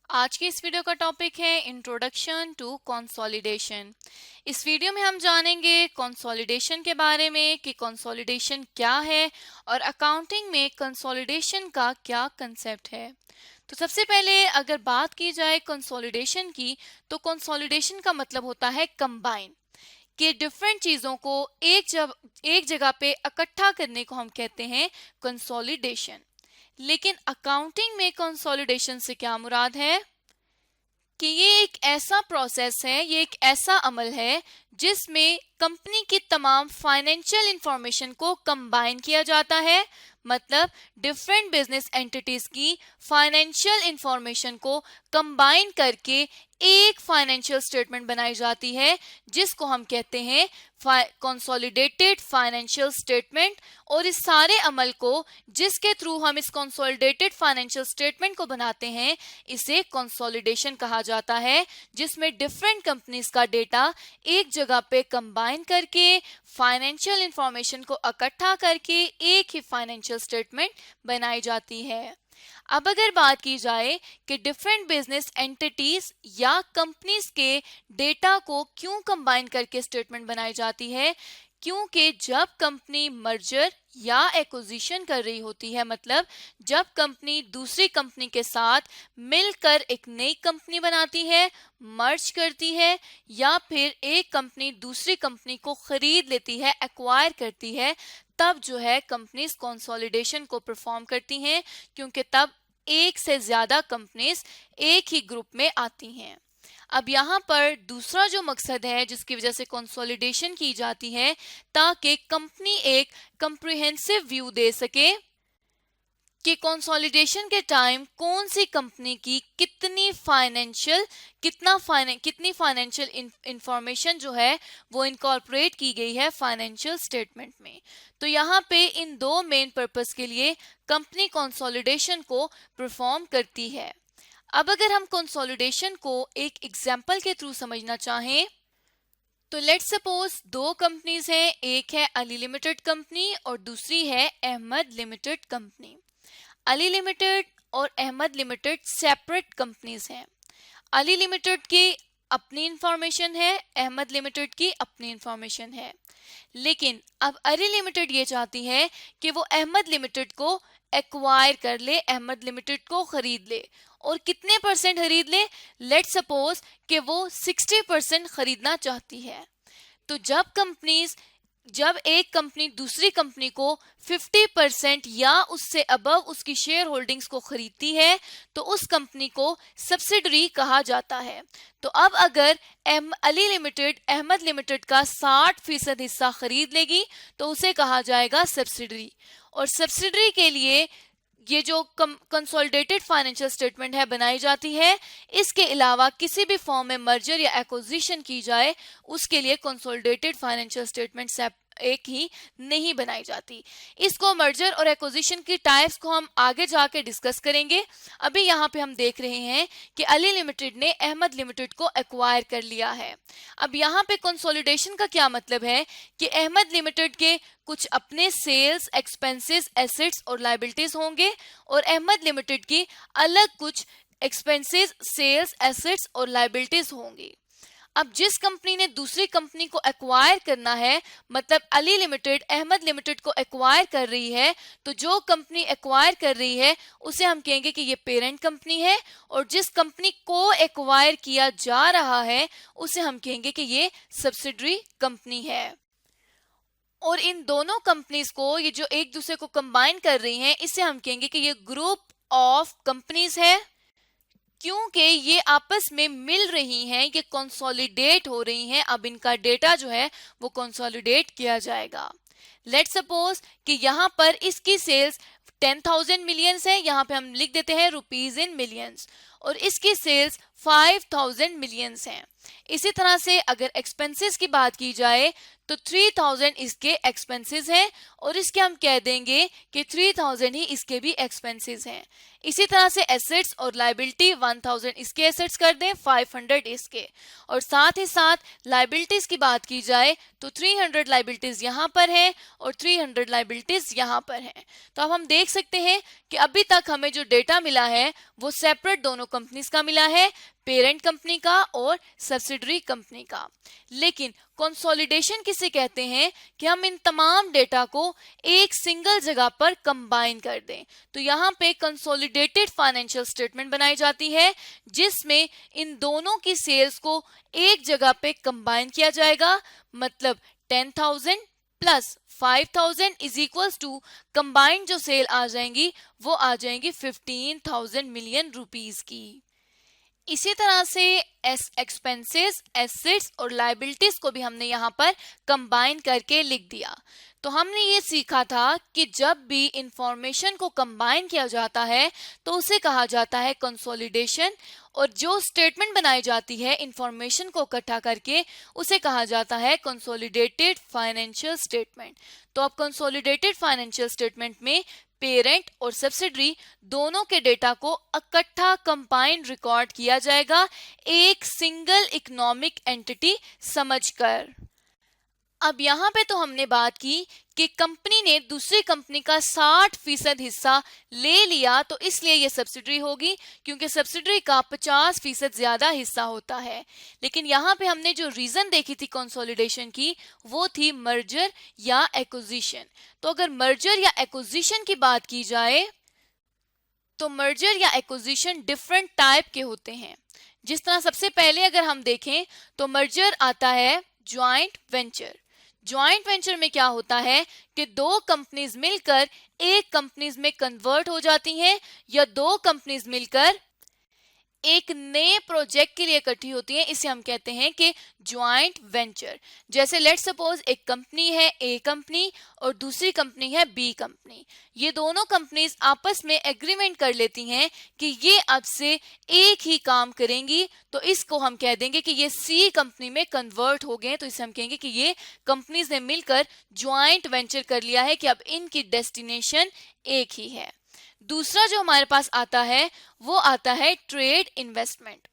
आज की इस वीडियो का टॉपिक है इंट्रोडक्शन टू कंसोलिडेशन। इस वीडियो में हम जानेंगे कंसोलिडेशन के बारे में कि कंसोलिडेशन क्या है और अकाउंटिंग में कंसोलिडेशन का क्या कंसेप्ट है। तो सबसे पहले अगर बात की जाए कंसोलिडेशन की, तो कंसोलिडेशन का मतलब होता है कंबाइन, कि डिफरेंट चीजों को एक जगह पे इकट्ठा करने को हम कहते हैं कंसोलिडेशन। लेकिन अकाउंटिंग में कंसोलिडेशन से क्या मुराद है कि ये एक ऐसा प्रोसेस है, ये एक ऐसा अमल है जिसमें कंपनी की तमाम फाइनेंशियल इंफॉर्मेशन को कंबाइन किया जाता है। मतलब डिफरेंट बिजनेस एंटिटीज की फाइनेंशियल इंफॉर्मेशन को कंबाइन करके एक फाइनेंशियल स्टेटमेंट बनाई जाती है, जिसको हम कहते हैं कंसोलिडेटेड फाइनेंशियल स्टेटमेंट। और इस सारे अमल को जिसके थ्रू हम इस कंसोलिडेटेड फाइनेंशियल स्टेटमेंट को बनाते हैं, इसे कंसोलिडेशन कहा जाता है, जिसमें डिफरेंट कंपनीज का डेटा एक जगह पे कंबाइन करके फाइनेंशियल इंफॉर्मेशन को इकट्ठा करके एक ही फाइनेंशियल स्टेटमेंट बनाई जाती है। अब अगर बात की जाए कि डिफरेंट बिजनेस एंटिटीज या कंपनीज के डेटा को क्यों कंबाइन करके स्टेटमेंट बनाई जाती है, क्योंकि जब कंपनी मर्जर या एक्विजिशन कर रही होती है, मतलब जब कंपनी दूसरी कंपनी के साथ मिलकर एक नई कंपनी बनाती है, मर्ज करती है, या फिर एक कंपनी दूसरी कंपनी को खरीद लेती है, एक्वायर करती है, तब जो है कंपनीज कंसोलिडेशन को परफॉर्म करती हैं, क्योंकि तब एक से ज्यादा कंपनीज एक ही ग्रुप में आती हैं। अब यहाँ पर दूसरा जो मकसद है जिसकी वजह से कंसोलिडेशन की जाती है, ताकि कंपनी एक कंप्रिहेंसिव व्यू दे सके कि कंसोलिडेशन के टाइम कौन सी कंपनी की कितनी फाइनेंशियल इंफॉर्मेशन जो है वो इनकॉर्पोरेट की गई है फाइनेंशियल स्टेटमेंट में। तो यहाँ पे इन दो मेन पर्पस के लिए कंपनी कंसोलिडेशन को परफॉर्म करती है। अब अगर हम कंसोलिडेशन को एक एग्जाम्पल के थ्रू समझना चाहें, तो लेट्स सपोज दो कंपनीज हैं, एक है अली लिमिटेड कंपनी और दूसरी है Ahmed limited company. Ali limited और अहमद लिमिटेड सेपरेट कंपनीज हैं। अली लिमिटेड की अपनी इंफॉर्मेशन है, अहमद लिमिटेड की अपनी इंफॉर्मेशन है। लेकिन अब अली लिमिटेड ये चाहती है कि वो अहमद लिमिटेड को एक्वायर कर ले, अहमद लिमिटेड को खरीद ले। और कितने परसेंट खरीद ले? लेट्स सपोज कि वो 60% खरीदना चाहती है। तो जब एक कंपनी दूसरी कंपनी को 50% या उससे अबव उसकी शेयर होल्डिंग्स को खरीदती है, तो उस कंपनी को सब्सिडरी कहा जाता है। तो अब अगर अली लिमिटेड अहमद लिमिटेड का 60% हिस्सा खरीद लेगी, तो उसे कहा जाएगा सब्सिडरी। और सब्सिडरी के लिए ये जो कंसोलिडेटेड फाइनेंशियल स्टेटमेंट है बनाई जाती है। इसके अलावा किसी भी फॉर्म में मर्जर या एक्विजिशन की जाए, उसके लिए कंसोलिडेटेड फाइनेंशियल स्टेटमेंट एक ही नहीं बनाई जाती। इसको मर्जर और एक्विजिशन की टाइप्स को हम आगे जाके डिस्कस करेंगे। अभी यहाँ पे हम देख रहे हैं कि अली लिमिटेड ने अहमद लिमिटेड को एक्वायर कर लिया है। अब यहाँ पे कंसोलिडेशन का क्या मतलब है कि अहमद लिमिटेड के कुछ अपने सेल्स, एक्सपेंसेस, एसेट्स और लायबिलिटीज होंगे, और अहमद लिमिटेड की अलग कुछ एक्सपेंसेस, सेल्स, एसेट्स और लायबिलिटीज होंगी। अब जिस कंपनी ने दूसरी कंपनी को एक्वायर करना है, मतलब अली लिमिटेड अहमद लिमिटेड को एक्वायर कर रही है, तो जो कंपनी एक्वायर कर रही है उसे हम कहेंगे कि ये पेरेंट कंपनी है, और जिस कंपनी को एक्वायर किया जा रहा है उसे हम कहेंगे कि ये सब्सिडरी कंपनी है। और इन दोनों कंपनीज को, ये जो एक दूसरे को कंबाइन कर रही हैं, इसे हम कहेंगे कि ये ग्रुप ऑफ कंपनीज है, क्योंकि ये आपस में मिल रही हैं, ये कंसोलिडेट हो रही हैं। अब इनका डेटा जो है वो कंसोलिडेट किया जाएगा। लेट्स सपोज कि यहाँ पर इसकी सेल्स 10,000 मिलियंस है, यहाँ पे हम लिख देते हैं रुपीज इन मिलियंस, और इसकी सेल्स 5,000 मिलियंस हैं। इसी तरह से अगर एक्सपेंसेस की बात की जाए तो 3000 इसके एक्सपेंसेस हैं और इसके हम कह देंगे कि 3000 ही इसके भी एक्सपेंसेस हैं। इसी तरह से एसेट्स और लायबिलिटी 1000 इसके एसेट्स कर दें, 500 इसके, और साथ ही साथ लायबिलिटीज की बात की जाए तो 300 लायबिलिटीज यहाँ पर हैं और 300 लायबिलिटीज यहाँ पर हैं। तो अब हम देख सकते हैं कि अभी तक हमें जो डेटा मिला है वो सेपरेट दोनों कंपनीज का मिला है, पेरेंट कंपनी का और सब्सिडरी कंपनी का। लेकिन कंसोलिडेशन किसे कहते हैं कि हम इन तमाम डेटा को एक सिंगल जगह पर कंबाइन कर दें। तो यहाँ पे कंसोलिडेटेड फाइनेंशियल स्टेटमेंट बनाई जाती है जिसमें इन दोनों की सेल्स को एक जगह पे कंबाइन किया जाएगा। मतलब 10,000 plus 5,000 is equals to combined जो सेल आ जाएंगी वो आ जाएंगी 15,000 मिलियन रुपीस की। इसी तरह से एक्सपेंसेस, एसेट्स और लायबिलिटीज को भी हमने यहाँ पर कंबाइन करके लिख दिया। तो हमने ये सीखा था कि जब भी इंफॉर्मेशन को कंबाइन किया जाता है तो उसे कहा जाता है कंसोलिडेशन, और जो स्टेटमेंट बनाई जाती है इंफॉर्मेशन को इकट्ठा करके उसे कहा जाता है कंसोलिडेटेड फाइनेंशियल स्टेटमेंट। तो अब कंसोलिडेटेड फाइनेंशियल स्टेटमेंट में पेरेंट और सब्सिडरी दोनों के डेटा को इकट्ठा कंबाइंड रिकॉर्ड किया जाएगा एक सिंगल इकोनॉमिक एंटिटी समझकर। अब यहाँ पे तो हमने बात की कि कंपनी ने दूसरी कंपनी का 60% हिस्सा ले लिया तो इसलिए ये सब्सिडरी होगी, क्योंकि सब्सिडरी का 50% ज्यादा हिस्सा होता है। लेकिन यहाँ पे हमने जो रीजन देखी थी कंसोलिडेशन की वो थी मर्जर या एक्विजिशन। तो अगर मर्जर या एक्विजिशन की बात की जाए तो मर्जर या एक्विजिशन डिफरेंट टाइप के होते हैं। जिस तरह सबसे पहले अगर हम देखें तो मर्जर आता है ज्वाइंट वेंचर। ज्वाइंट वेंचर में क्या होता है कि दो कंपनीज मिलकर एक कंपनीज में कन्वर्ट हो जाती हैं या दो कंपनीज मिलकर एक नए प्रोजेक्ट के लिए इकट्ठी होती हैं, इसे हम कहते हैं कि ज्वाइंट वेंचर। जैसे लेट्स सपोज एक कंपनी है ए कंपनी और दूसरी कंपनी है बी कंपनी। ये दोनों कंपनीज आपस में एग्रीमेंट कर लेती हैं कि ये अब से एक ही काम करेंगी, तो इसको हम कह देंगे कि ये सी कंपनी में कन्वर्ट हो गए। तो इसे हम कहेंगे कि ये कंपनीज ने मिलकर ज्वाइंट वेंचर कर लिया है कि अब इनकी डेस्टिनेशन एक ही है। दूसरा जो हमारे पास आता है वो आता है ट्रेड इन्वेस्टमेंट।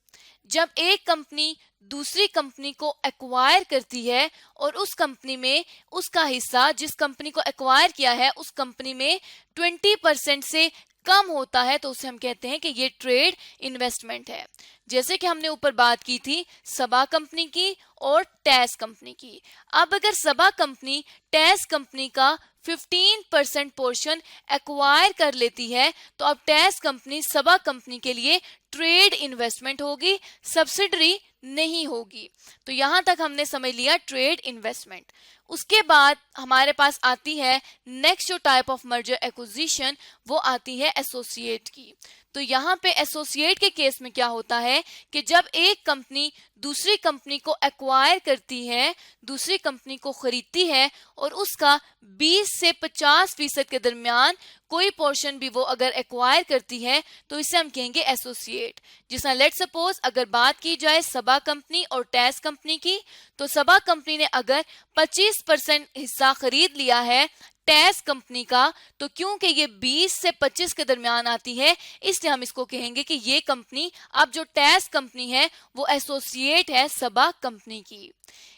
जब एक कंपनी दूसरी कंपनी को एक्वायर करती है और उस कंपनी में उसका हिस्सा जिस कंपनी को एक्वायर किया है उस कंपनी में 20% से कम होता है तो उसे हम कहते हैं कि ये ट्रेड इन्वेस्टमेंट है। जैसे कि हमने ऊपर बात की थी सबा कंपनी की और टैस कंपनी की। अब अगर सबा कंपनी टैस कंपनी का 15% पोर्शन एक्वायर कर लेती है तो अब टैस कंपनी सबा कंपनी के लिए ट्रेड इन्वेस्टमेंट होगी, सब्सिडरी नहीं होगी। तो यहां तक हमने समझ लिया ट्रेड इन्वेस्टमेंट। उसके बाद हमारे पास आती है नेक्स्ट जो टाइप ऑफ मर्जर एक्विजिशन, वो आती है एसोसिएट की। तो यहाँ पे एसोसिएट के केस में क्या होता है कि जब एक कंपनी दूसरी कंपनी को एक्वायर करती है, दूसरी कंपनी को खरीदती है और उसका 20 से 50% के दरमियान कोई पोर्शन भी वो अगर एक्वायर करती है तो इसे हम कहेंगे एसोसिएट। जिसमें लेट सपोज अगर बात की जाए सबा कंपनी और टैस कंपनी की, तो सबा कंपनी ने अगर 25% हिस्सा खरीद लिया है टैस कंपनी का, तो क्योंकि ये 20 से 25 के दरमियान आती है इसलिए हम इसको कहेंगे कि ये कंपनी अब जो टैस कंपनी है वो एसोसिएट है सबा कंपनी की।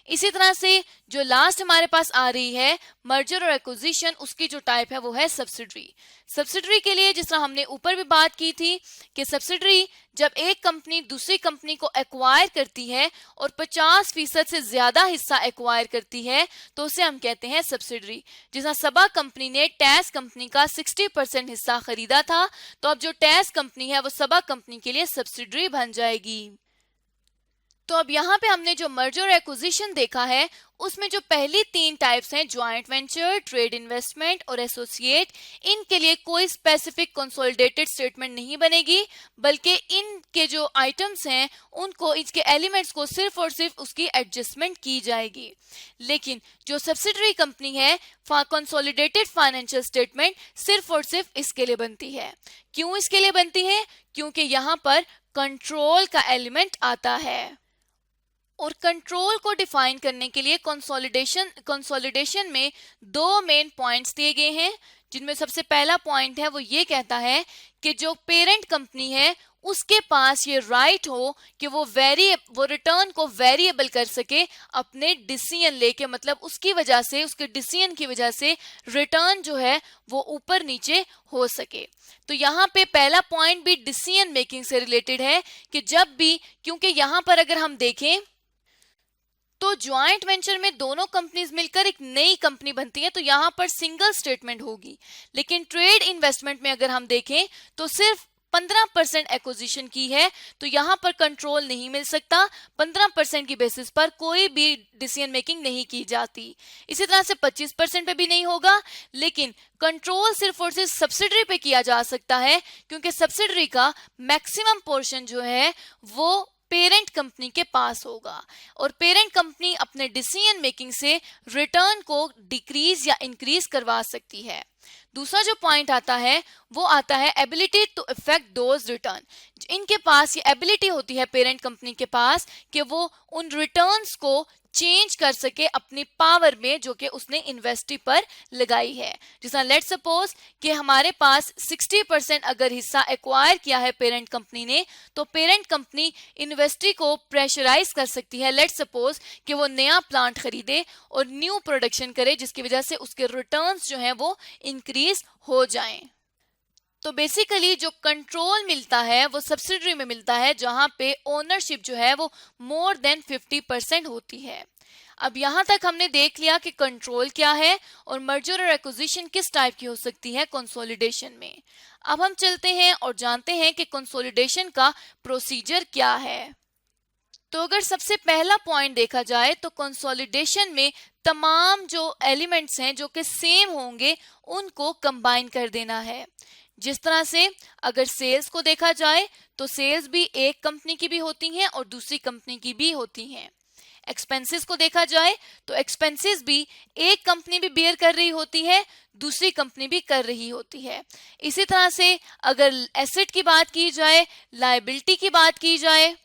इसी तरह से जो लास्ट हमारे पास आ रही है मर्जर और एक्विजिशन, उसकी जो टाइप है वो है सब्सिडरी। सब्सिडरी के लिए जिस तरह हमने ऊपर भी बात की थी कि सब्सिडरी जब एक कंपनी दूसरी कंपनी को एक्वायर करती है और 50% से ज्यादा हिस्सा एक्वायर करती है तो उसे हम कहते हैं सब्सिडरी। जिस सबा कंपनी ने टैस कंपनी का 60% हिस्सा खरीदा था तो अब जो टैस कंपनी है वो सबा कंपनी के लिए सब्सिडरी बन जाएगी। तो अब यहाँ पे हमने जो मर्जर और एक्विजिशन देखा है उसमें जो पहली 3 टाइप्स हैं ज्वाइंट वेंचर, ट्रेड इन्वेस्टमेंट और एसोसिएट, इनके लिए कोई स्पेसिफिक कंसोलिडेटेड स्टेटमेंट नहीं बनेगी, बल्कि इनके जो आइटम्स हैं उनको, इसके एलिमेंट्स को सिर्फ और सिर्फ उसकी एडजस्टमेंट की जाएगी। लेकिन जो सब्सिडरी कंपनी है कंसोलिडेटेड फाइनेंशियल स्टेटमेंट सिर्फ और सिर्फ इसके लिए बनती है। क्यों इसके लिए बनती है? क्योंकि यहाँ पर कंट्रोल का एलिमेंट आता है। और कंट्रोल को डिफाइन करने के लिए कंसोलिडेशन में दो मेन पॉइंट्स दिए गए हैं, जिनमें सबसे पहला पॉइंट है वो ये कहता है कि जो पेरेंट कंपनी है उसके पास ये राइट हो कि वो रिटर्न को वेरिएबल कर सके अपने डिसीजन लेके, मतलब उसकी वजह से, उसके डिसीजन की वजह से रिटर्न जो है वो ऊपर नीचे हो सके। तो यहाँ पे पहला पॉइंट भी डिसीजन मेकिंग से रिलेटेड है कि जब भी, क्योंकि यहाँ पर अगर हम देखें तो ज्वाइंट वेंचर में दोनों कंपनीज मिलकर एक नई कंपनी बनती है, तो यहां पर सिंगल स्टेटमेंट होगी। लेकिन ट्रेड इन्वेस्टमेंट में अगर हम देखें तो सिर्फ 15% एक्विजिशन की है, तो यहां पर कंट्रोल नहीं मिल सकता। 15% की बेसिस पर कोई भी डिसीजन मेकिंग नहीं की जाती। इसी तरह से 25% पे भी नहीं होगा, लेकिन कंट्रोल सिर्फ और सिर्फ सब्सिडरी पे किया जा सकता है, क्योंकि सब्सिडरी का मैक्सिमम पोर्शन जो है वो पेरेंट कंपनी के पास होगा और पेरेंट कंपनी अपने डिसीजन मेकिंग से रिटर्न को डिक्रीज या इंक्रीज करवा सकती है। दूसरा जो पॉइंट आता है वो आता है ability to effect those return. इनके पास ये एबिलिटी होती है पेरेंट कंपनी के पास कि वो उन रिटर्न्स को चेंज कर सके अपनी पावर में जो कि उसने इन्वेस्टी पर लगाई है। जैसा लेट सपोज कि हमारे पास 60% अगर हिस्सा एक्वायर किया है पेरेंट कंपनी ने, तो पेरेंट कंपनी इन्वेस्टी को प्रेशराइज कर सकती है। लेट सपोज कि वो नया प्लांट खरीदे और न्यू प्रोडक्शन करे, जिसकी वजह से उसके रिटर्न्स जो हैं वो इंक्रीज हो जाएं। तो बेसिकली जो कंट्रोल मिलता है वो सब्सिडरी में मिलता है, जहां पे ओनरशिप जो है वो मोर देन 50% होती है। अब यहां तक हमने देख लिया कि कंट्रोल क्या है और मर्जर और एक्विजिशन किस टाइप की हो सकती है कंसोलिडेशन में। अब हम चलते हैं और जानते हैं कि कंसोलिडेशन का प्रोसीजर क्या है। तो अगर सबसे पहला पॉइंट देखा जाए तो कंसोलिडेशन में तमाम जो एलिमेंट्स हैं जो कि सेम होंगे उनको कंबाइन कर देना है। जिस तरह से अगर सेल्स को देखा जाए तो सेल्स भी एक कंपनी की भी होती हैं और दूसरी कंपनी की भी होती हैं। एक्सपेंसेस को देखा जाए तो एक्सपेंसेस भी एक कंपनी भी बेयर कर रही होती है, दूसरी कंपनी भी कर रही होती है। इसी तरह से अगर एसेट की बात की जाए, लायबिलिटी की बात की जाए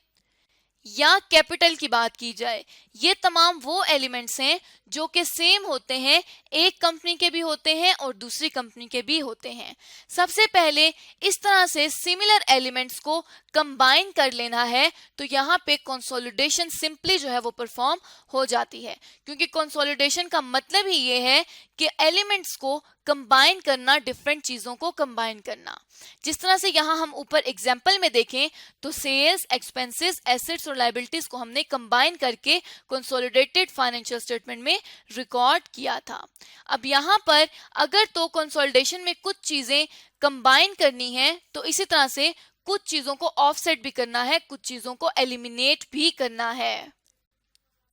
या कैपिटल की बात की जाए, ये तमाम वो एलिमेंट्स हैं जो कि सेम होते हैं, एक कंपनी के भी होते हैं और दूसरी कंपनी के भी होते हैं। सबसे पहले इस तरह से सिमिलर एलिमेंट्स को कंबाइन कर लेना है, तो यहाँ पे कंसोलिडेशन सिंपली जो है वो परफॉर्म हो जाती है, क्योंकि कंसोलिडेशन का मतलब ही ये है कि एलिमेंट्स को कंबाइन करना, डिफरेंट चीजों को कंबाइन करना। जिस तरह से यहाँ हम ऊपर एग्जाम्पल में देखें तो सेल्स, एक्सपेंसेस, एसेट्स और लायबिलिटीज को हमने कंबाइन करके कंसोलिडेटेड फाइनेंशियल स्टेटमेंट में रिकॉर्ड किया था। अब यहाँ पर अगर तो कंसोलिडेशन में कुछ चीजें कंबाइन करनी है तो इसी तरह से कुछ चीजों को ऑफसेट भी करना है, कुछ चीजों को एलिमिनेट भी करना है।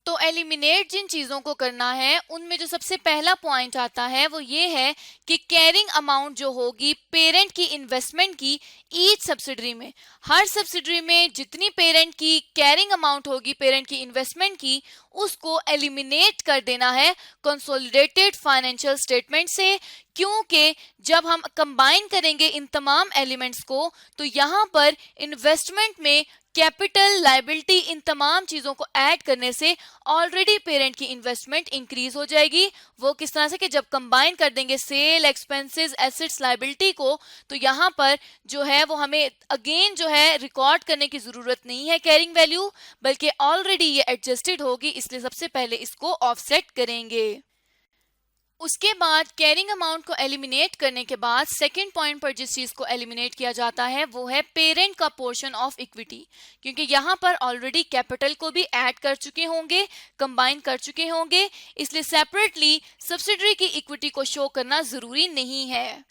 तो एलिमिनेट जिन चीजों को करना है उनमें जो सबसे पहला पॉइंट आता है वो ये है कि कैरिंग अमाउंट जो होगी पेरेंट की इन्वेस्टमेंट की ईच सब्सिडरी में, हर सब्सिडरी में जितनी पेरेंट की कैरिंग अमाउंट होगी पेरेंट की इन्वेस्टमेंट की, उसको एलिमिनेट कर देना है कंसोलिडेटेड फाइनेंशियल स्टेटमेंट से। क्योंकि जब हम कंबाइन करेंगे इन तमाम एलिमेंट्स को तो यहाँ पर इन्वेस्टमेंट में कैपिटल, लायबिलिटी, इन तमाम चीजों को ऐड करने से ऑलरेडी पेरेंट की इन्वेस्टमेंट इंक्रीज हो जाएगी। वो किस तरह से कि जब कंबाइन कर देंगे सेल, एक्सपेंसेस, एसेट्स, लायबिलिटी को, तो यहाँ पर जो है वो हमें अगेन जो है रिकॉर्ड करने की जरूरत नहीं है कैरिंग वैल्यू, बल्कि ऑलरेडी ये एडजस्टेड होगी, इसलिए सबसे पहले इसको ऑफसेट करेंगे। उसके बाद कैरिंग अमाउंट को एलिमिनेट करने के बाद सेकंड पॉइंट पर जिस चीज को एलिमिनेट किया जाता है वो है पेरेंट का पोर्शन ऑफ इक्विटी, क्योंकि यहाँ पर ऑलरेडी कैपिटल को भी ऐड कर चुके होंगे, कंबाइन कर चुके होंगे, इसलिए सेपरेटली सब्सिडरी की इक्विटी को शो करना जरूरी नहीं है।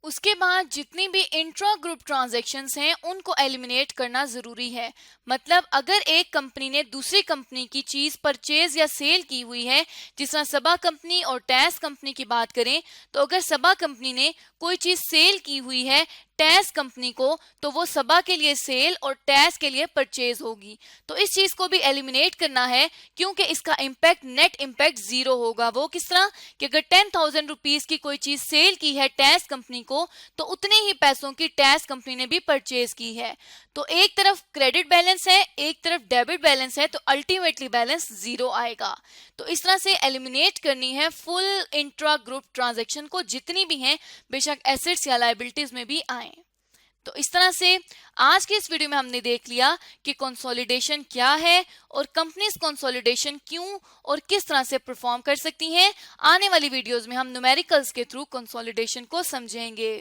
उसके बाद जितनी भी इंट्रा ग्रुप ट्रांजैक्शंस हैं उनको एलिमिनेट करना जरूरी है। मतलब अगर एक कंपनी ने दूसरी कंपनी की चीज परचेज या सेल की हुई है, जिस तरह सबा कंपनी और टैस कंपनी की बात करें, तो अगर सबा कंपनी ने कोई चीज सेल की हुई है टैस कंपनी को, तो वो सबा के लिए सेल और टैस के लिए परचेज होगी। तो इस चीज को भी एलिमिनेट करना है, क्योंकि इसका इम्पैक्ट, नेट इम्पैक्ट जीरो होगा। वो किस तरह कि अगर 10,000 रुपीज की कोई चीज सेल की है टैस कंपनी को, तो उतने ही पैसों की टैस कंपनी ने भी परचेज की है। तो एक तरफ क्रेडिट बैलेंस है, एक तरफ डेबिट बैलेंस है, तो अल्टीमेटली बैलेंस जीरो आएगा। तो इस तरह से एलिमिनेट करनी है फुल इंट्रा ग्रुप ट्रांजैक्शन को, जितनी भी हैं, बेशक एसेट्स या लायबिलिटीज में भी आए। तो इस तरह से आज के इस वीडियो में हमने देख लिया कि कंसोलिडेशन क्या है और कंपनीज कंसोलिडेशन क्यों और किस तरह से परफॉर्म कर सकती हैं। आने वाली वीडियोस में हम न्यूमेरिकल्स के थ्रू कंसोलिडेशन को समझेंगे।